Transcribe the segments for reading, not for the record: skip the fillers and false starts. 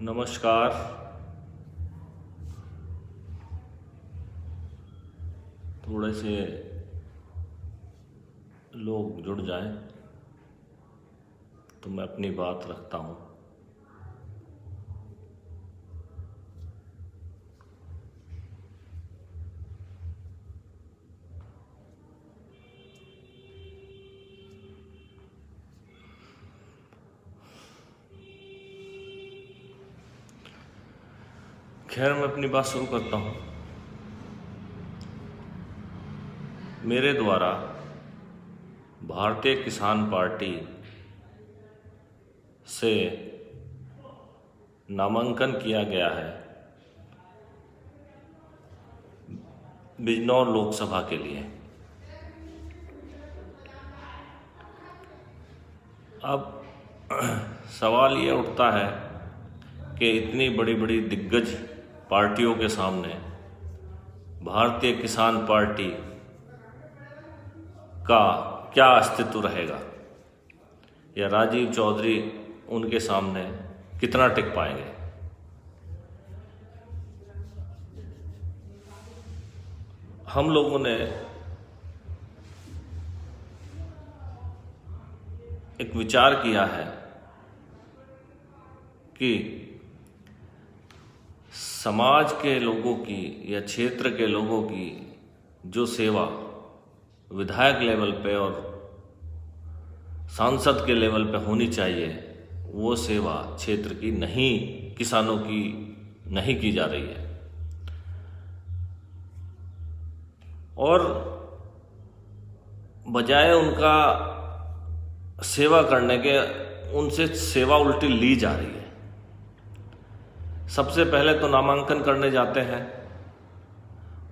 नमस्कार। थोड़े से लोग जुड़ जाएं तो मैं अपनी बात रखता हूँ। खैर, मैं अपनी बात शुरू करता हूँ। मेरे द्वारा भारतीय किसान पार्टी से नामांकन किया गया है बिजनौर लोकसभा के लिए। अब सवाल ये उठता है कि इतनी बड़ी बड़ी दिग्गज पार्टियों के सामने भारतीय किसान पार्टी का क्या अस्तित्व रहेगा, या राजीव चौधरी उनके सामने कितना टिक पाएंगे। हम लोगों ने एक विचार किया है कि समाज के लोगों की या क्षेत्र के लोगों की जो सेवा विधायक लेवल पे और सांसद के लेवल पे होनी चाहिए, वो सेवा क्षेत्र की नहीं, किसानों की नहीं की जा रही है। और बजाय उनका सेवा करने के, उनसे सेवा उल्टी ली जा रही है। सबसे पहले तो नामांकन करने जाते हैं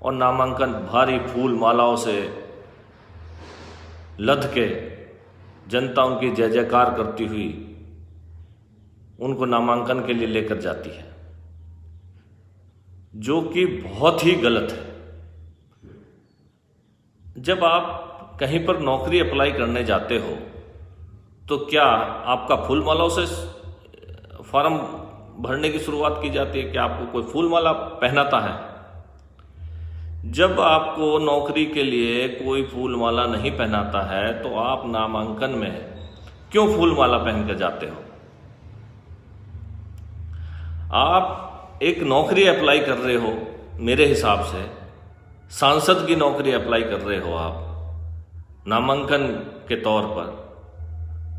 और नामांकन भारी फूल मालाओं से लद के जनता उनकी जय जयकार करती हुई उनको नामांकन के लिए लेकर जाती है, जो कि बहुत ही गलत है। जब आप कहीं पर नौकरी अप्लाई करने जाते हो तो क्या आपका फूल मालाओं से फॉर्म भरने की शुरुआत की जाती है? क्या आपको कोई फूल माला पहनाता है? जब आपको नौकरी के लिए कोई फूल माला नहीं पहनाता है तो आप नामांकन में क्यों फूल माला पहन कर जाते हो? आप एक नौकरी अप्लाई कर रहे हो, मेरे हिसाब से सांसद की नौकरी अप्लाई कर रहे हो आप नामांकन के तौर पर,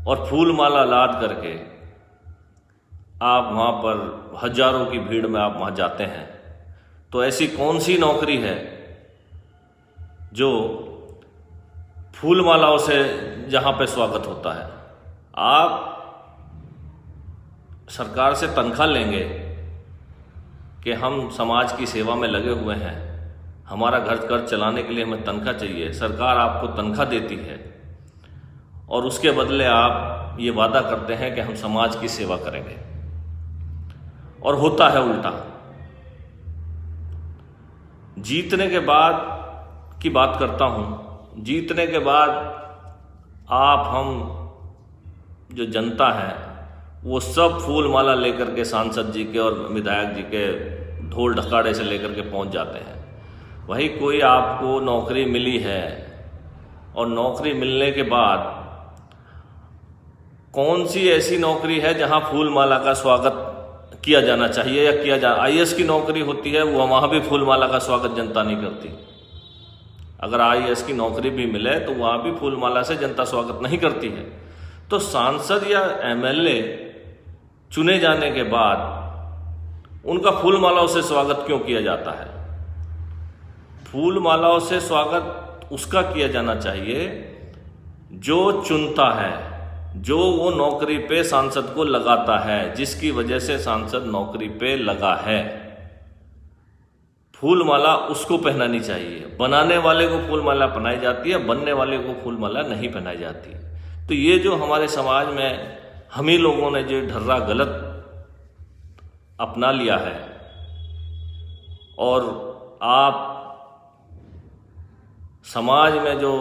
और फूल माला लाद करके आप वहाँ पर हजारों की भीड़ में आप वहाँ जाते हैं। तो ऐसी कौन सी नौकरी है जो फूल मालाओं से जहाँ पे स्वागत होता है? आप सरकार से तनख्वाह लेंगे कि हम समाज की सेवा में लगे हुए हैं, हमारा घर चलाने के लिए हमें तनख्वाह चाहिए। सरकार आपको तनख्वाह देती है और उसके बदले आप ये वादा करते हैं कि हम समाज की सेवा करेंगे, और होता है उल्टा। जीतने के बाद की बात करता हूँ। जीतने के बाद हम जो जनता है वो सब फूल माला लेकर के सांसद जी के और विधायक जी के ढोल ढकाड़े से लेकर के पहुँच जाते हैं। वही कोई आपको नौकरी मिली है और नौकरी मिलने के बाद कौन सी ऐसी नौकरी है जहां फूल माला का स्वागत किया जाना चाहिए या किया जा। आईएएस की नौकरी होती है, वो वहां भी फूल माला का स्वागत जनता नहीं करती। अगर आईएएस की नौकरी भी मिले तो वहां भी फूल माला से जनता स्वागत नहीं करती है। तो सांसद या एमएलए चुने जाने के बाद उनका फूल मालाओं से स्वागत क्यों किया जाता है? फूल मालाओं से स्वागत उसका किया जाना चाहिए जो चुनता है, जो वो नौकरी पे सांसद को लगाता है, जिसकी वजह से सांसद नौकरी पे लगा है। फूल माला उसको पहनानी चाहिए। बनाने वाले को फूल माला पहनाई जाती है, बनने वाले को फूल माला नहीं पहनाई जाती। तो ये जो हमारे समाज में हम ही लोगों ने जो ढर्रा गलत अपना लिया है, और आप समाज में जो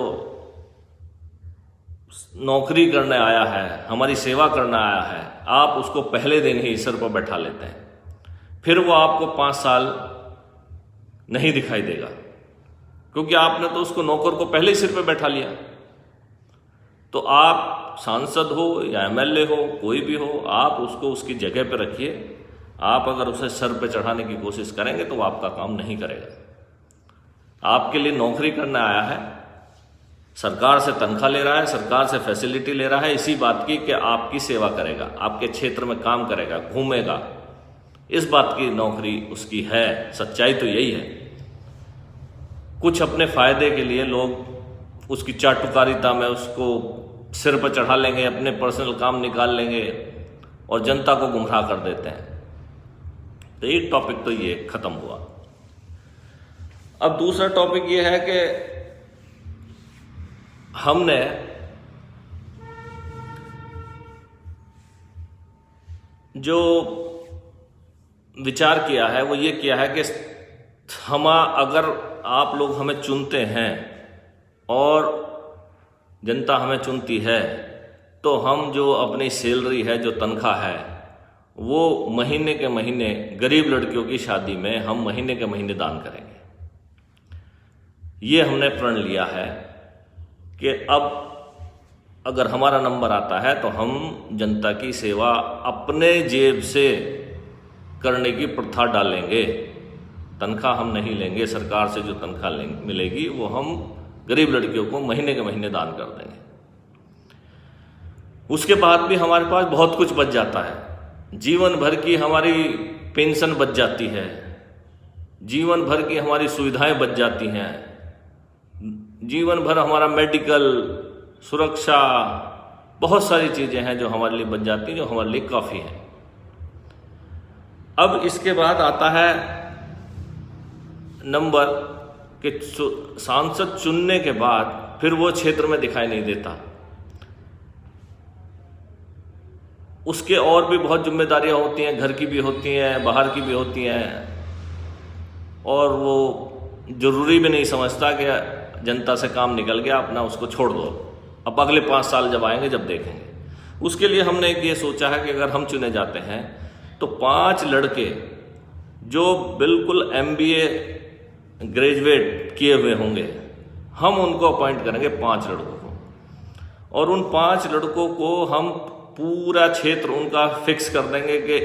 नौकरी करने आया है, हमारी सेवा करने आया है, आप उसको पहले दिन ही सिर पर बैठा लेते हैं। फिर वो आपको 5 साल नहीं दिखाई देगा, क्योंकि आपने तो उसको नौकर को पहले ही सिर पे बैठा लिया। तो आप सांसद हो या एमएलए हो, कोई भी हो, आप उसको उसकी जगह पे रखिए। आप अगर उसे सर पे चढ़ाने की कोशिश करेंगे तो वो आपका काम नहीं करेगा। आपके लिए नौकरी करने आया है, सरकार से तनख्वाह ले रहा है, सरकार से फैसिलिटी ले रहा है इसी बात की कि आपकी सेवा करेगा, आपके क्षेत्र में काम करेगा, घूमेगा, इस बात की नौकरी उसकी है। सच्चाई तो यही है। कुछ अपने फायदे के लिए लोग उसकी चाटुकारिता में उसको सिर पर चढ़ा लेंगे, अपने पर्सनल काम निकाल लेंगे और जनता को गुमराह कर देते हैं। तो एक टॉपिक तो ये खत्म हुआ। अब दूसरा टॉपिक ये है कि हमने जो विचार किया है वो ये किया है कि अगर आप लोग हमें चुनते हैं और जनता हमें चुनती है तो हम जो अपनी सैलरी है, जो तनख्वाह है, वो महीने के महीने गरीब लड़कियों की शादी में हम महीने के महीने दान करेंगे। ये हमने प्रण लिया है कि अब अगर हमारा नंबर आता है तो हम जनता की सेवा अपने जेब से करने की प्रथा डालेंगे। तनख्वाह हम नहीं लेंगे, सरकार से जो तनख्वाह मिलेगी वो हम गरीब लड़कियों को महीने के महीने दान कर देंगे। उसके बाद भी हमारे पास बहुत कुछ बच जाता है। जीवन भर की हमारी पेंशन बच जाती है, जीवन भर की हमारी सुविधाएं बच जाती हैं, जीवन भर हमारा मेडिकल, सुरक्षा, बहुत सारी चीज़ें हैं जो हमारे लिए बच जाती हैं, जो हमारे लिए काफ़ी है। अब इसके बाद आता है नंबर कि सांसद चुनने के बाद फिर वो क्षेत्र में दिखाई नहीं देता। उसके और भी बहुत जिम्मेदारियां होती हैं, घर की भी होती हैं, बाहर की भी होती हैं, और वो जरूरी भी नहीं समझता कि जनता से काम निकल गया, अपना उसको छोड़ दो, अब अगले 5 साल जब आएंगे जब देखेंगे। उसके लिए हमने एक ये सोचा है कि अगर हम चुने जाते हैं तो 5 लड़के जो बिल्कुल MBA ग्रेजुएट किए हुए होंगे, हम उनको अपॉइंट करेंगे 5 लड़कों को, और उन 5 लड़कों को हम पूरा क्षेत्र उनका फिक्स कर देंगे कि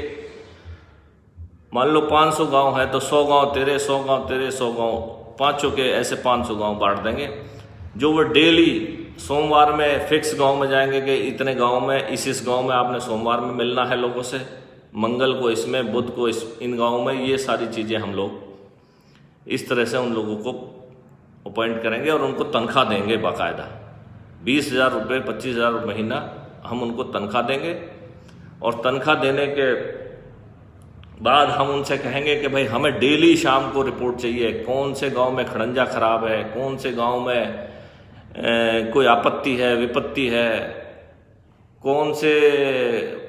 मान लो 500 गांव है तो 100 गांव तेरे, 100 गांव तेरे, 100 गांव पांचों के, ऐसे 500 गांव बांट देंगे। जो वो डेली सोमवार में फिक्स गांव में जाएंगे कि इतने गांव में, इस गांव में आपने सोमवार में मिलना है लोगों से, मंगल को इसमें, बुध को इन गाँव में, ये सारी चीज़ें हम लोग इस तरह से उन लोगों को अपॉइंट करेंगे और उनको तनख्वाह देंगे बाकायदा। 20,000 रुपये, 25,000 रुपये महीना हम उनको तनख्वाह देंगे। और तनख्वाह देने के बाद हम उनसे कहेंगे कि भाई हमें डेली शाम को रिपोर्ट चाहिए, कौन से गांव में खड़ंजा खराब है, कौन से गांव में कोई आपत्ति है, विपत्ति है, कौन से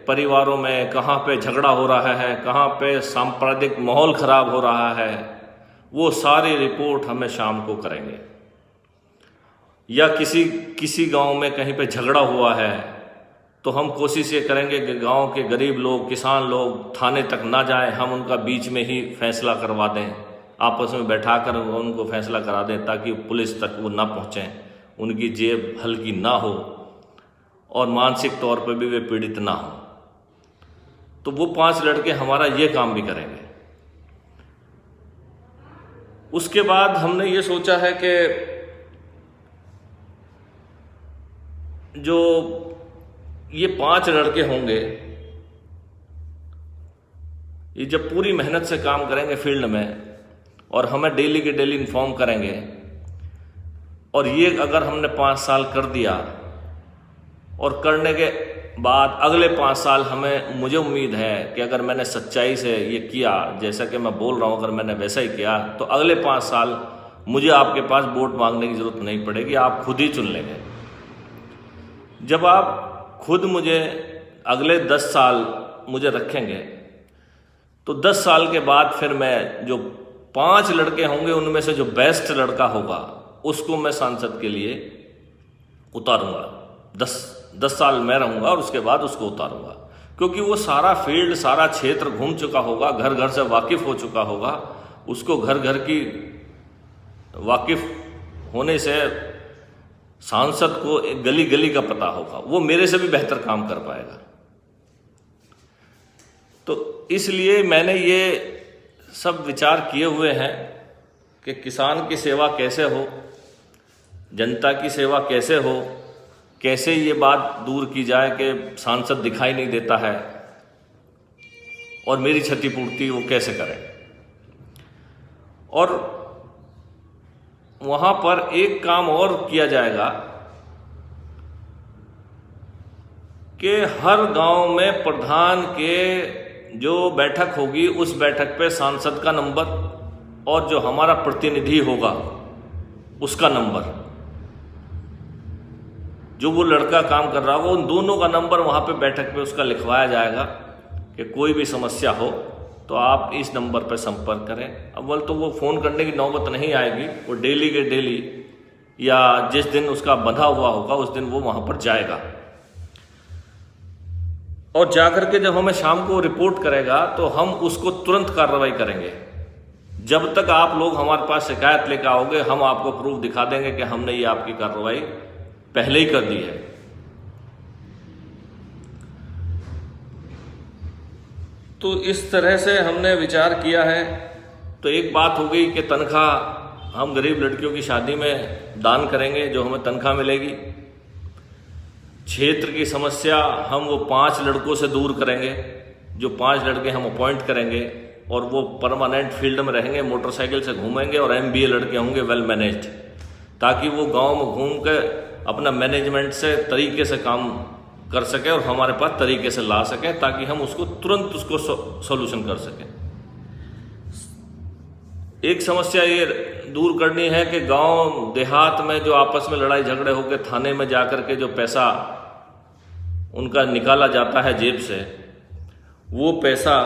परिवारों में कहाँ पे झगड़ा हो रहा है, कहाँ पे सांप्रदायिक माहौल खराब हो रहा है, वो सारी रिपोर्ट हमें शाम को करेंगे। या किसी गांव में कहीं पे झगड़ा हुआ है तो हम कोशिश ये करेंगे कि गांव के गरीब लोग, किसान लोग थाने तक ना जाएं, हम उनका बीच में ही फैसला करवा दें, आपस में बैठा कर उनको फैसला करा दें ताकि पुलिस तक वो ना पहुँचें, उनकी जेब हल्की ना हो और मानसिक तौर पर भी वे पीड़ित ना हो। तो वो 5 लड़के हमारा ये काम भी करेंगे। उसके बाद हमने ये सोचा है कि जो ये 5 लड़के होंगे, ये जब पूरी मेहनत से काम करेंगे फील्ड में और हमें डेली के डेली इन्फॉर्म करेंगे, और ये अगर हमने 5 साल कर दिया और करने के बाद अगले 5 साल मुझे उम्मीद है कि अगर मैंने सच्चाई से ये किया, जैसा कि मैं बोल रहा हूँ, अगर मैंने वैसा ही किया तो अगले 5 साल मुझे आपके पास वोट मांगने की ज़रूरत नहीं पड़ेगी, आप खुद ही चुन लेंगे। जब आप खुद मुझे अगले 10 साल मुझे रखेंगे तो 10 साल के बाद फिर मैं जो 5 लड़के होंगे उनमें से जो बेस्ट लड़का होगा उसको मैं सांसद के लिए उतारूंगा। 10 साल मैं रहूंगा और उसके बाद उसको उतारूंगा। क्योंकि वो सारा फील्ड, सारा क्षेत्र घूम चुका होगा, घर घर से वाकिफ हो चुका होगा। उसको घर घर की वाकिफ होने से सांसद को एक गली गली का पता होगा, वो मेरे से भी बेहतर काम कर पाएगा। तो इसलिए मैंने ये सब विचार किए हुए हैं कि किसान की सेवा कैसे हो, जनता की सेवा कैसे हो, कैसे ये बात दूर की जाए कि सांसद दिखाई नहीं देता है और मेरी क्षतिपूर्ति वो कैसे करें। और वहाँ पर एक काम और किया जाएगा कि हर गांव में प्रधान के जो बैठक होगी उस बैठक पे सांसद का नंबर और जो हमारा प्रतिनिधि होगा उसका नंबर, जो वो लड़का काम कर रहा होगा, उन दोनों का नंबर वहाँ पे बैठक पे उसका लिखवाया जाएगा कि कोई भी समस्या हो तो आप इस नंबर पर संपर्क करें। अव्वल तो वो फ़ोन करने की नौबत नहीं आएगी, वो डेली के डेली या जिस दिन उसका बंधा हुआ होगा उस दिन वो वहाँ पर जाएगा और जाकर के जब हमें शाम को रिपोर्ट करेगा तो हम उसको तुरंत कार्रवाई करेंगे। जब तक आप लोग हमारे पास शिकायत लेकर आओगे हम आपको प्रूफ दिखा देंगे कि हमने ये आपकी कार्रवाई पहले ही कर दी है। तो इस तरह से हमने विचार किया है। तो एक बात हो गई कि तनख्वाह हम गरीब लड़कियों की शादी में दान करेंगे, जो हमें तनख्वाह मिलेगी। क्षेत्र की समस्या हम वो 5 लड़कों से दूर करेंगे, जो 5 लड़के हम अपॉइंट करेंगे और वो परमानेंट फील्ड में रहेंगे, मोटरसाइकिल से घूमेंगे और MBA लड़के होंगे, वेल मैनेज्ड, ताकि वो गांव में घूम के अपना मैनेजमेंट से तरीके से काम कर सके और हमारे पास तरीके से ला सके, ताकि हम उसको तुरंत उसको सॉल्यूशन कर सकें। एक समस्या ये दूर करनी है कि गांव देहात में जो आपस में लड़ाई झगड़े होकर थाने में जाकर के जो पैसा उनका निकाला जाता है जेब से, वो पैसा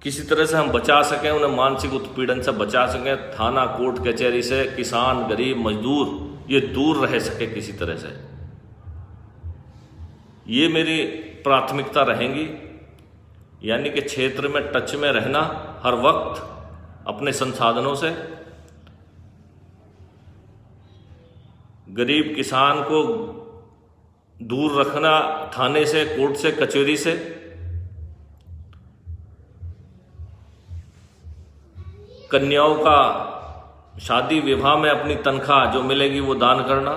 किसी तरह से हम बचा सकें, उन्हें मानसिक उत्पीड़न से बचा सकें, थाना कोर्ट कचहरी से किसान गरीब मजदूर ये दूर रह सके किसी तरह से। ये मेरी प्राथमिकता रहेंगी, यानी कि क्षेत्र में टच में रहना हर वक्त अपने संसाधनों से, गरीब किसान को दूर रखना थाने से, कोर्ट से, कचहरी से। कन्याओं का शादी विवाह में अपनी तनख्वाह जो मिलेगी वो दान करना।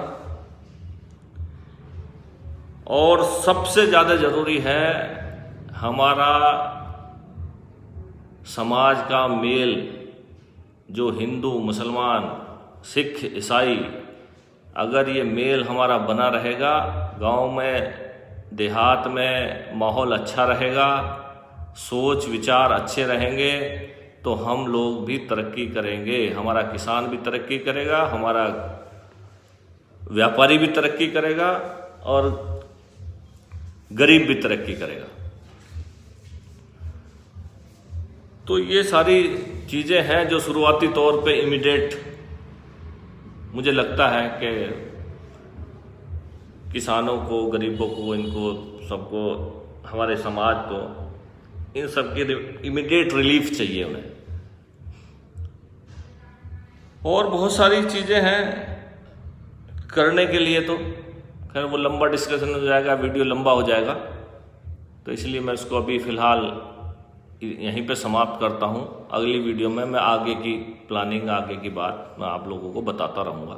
और सबसे ज़्यादा जरूरी है हमारा समाज का मेल, जो हिंदू मुसलमान सिख ईसाई, अगर ये मेल हमारा बना रहेगा, गांव में देहात में माहौल अच्छा रहेगा, सोच विचार अच्छे रहेंगे, तो हम लोग भी तरक्की करेंगे। हमारा किसान भी तरक्की करेगा, हमारा व्यापारी भी तरक्की करेगा और गरीब भी तरक्की करेगा। तो ये सारी चीज़ें हैं जो शुरुआती तौर पे इमीडिएट मुझे लगता है कि किसानों को, गरीबों को, इनको सबको, हमारे समाज को, इन सब की इमीडिएट रिलीफ चाहिए उन्हें। और बहुत सारी चीज़ें हैं करने के लिए, तो खैर वो लंबा डिस्कशन हो जाएगा, वीडियो लंबा हो जाएगा, तो इसलिए मैं इसको अभी फ़िलहाल यहीं पे समाप्त करता हूँ। अगली वीडियो में मैं आगे की प्लानिंग, आगे की बात मैं आप लोगों को बताता रहूँगा।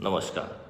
नमस्कार।